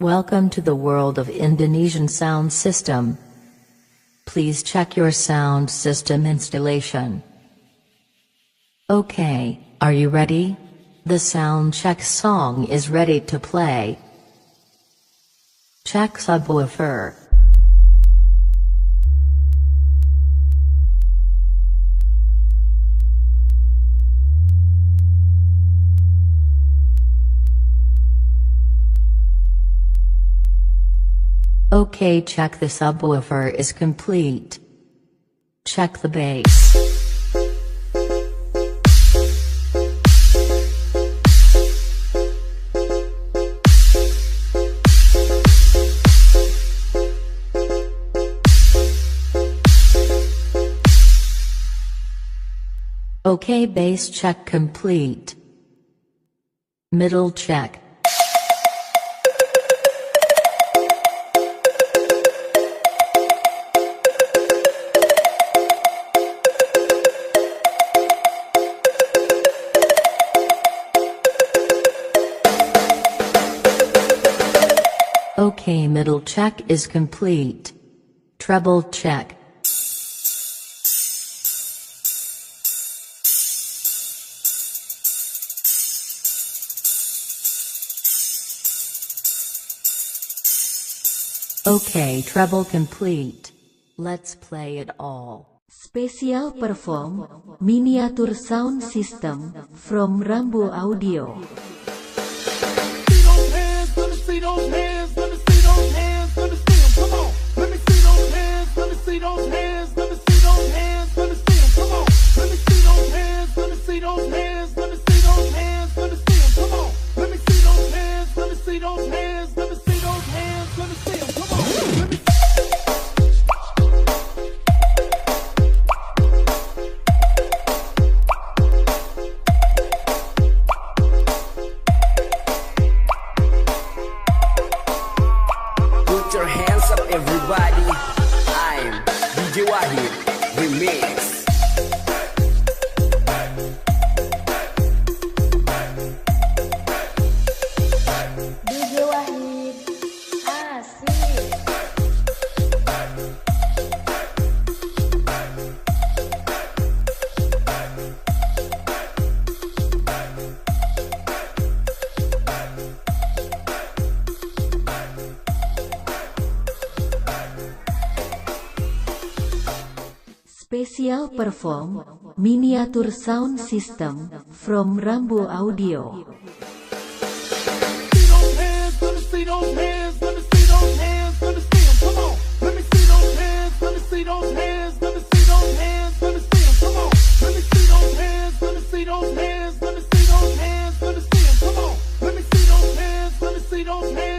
Welcome to the world of Indonesian sound system. Please check your sound system installation. Okay, are you ready? The sound check song is ready to play. Check subwoofer. Okay, check the subwoofer is complete. Check the bass. Okay, bass check complete. Middle check. Okay, middle check is complete. Treble check. Okay, treble complete. Let's play it all. Special perform miniature sound system from Rambo Audio. See those hands, let me see those hands, let me see them, come on. Let me see those hands, let me see those hands, let me see those hands, let me see them, come on. Let me see those hands, let me see those hands, let me see those hands, let me see them, come on. Let me see those hands, let me see those hands, let me see those hands, let me see them, come on. Let me Put your hands up, everybody. I'm DJ Wahid Remix. DJ Wahid, asik. Special perform miniature sound system from Rambo Audio. see those hands, let me see those hands, let me see those hands, let me see them, come on. Let me see those hands, let me see those hands, let me see those hands, let me see them, come on. Let me see those hands, let me see those hands, let me see those hands, let me see them, come on. Let me see those hands, let me see those hands.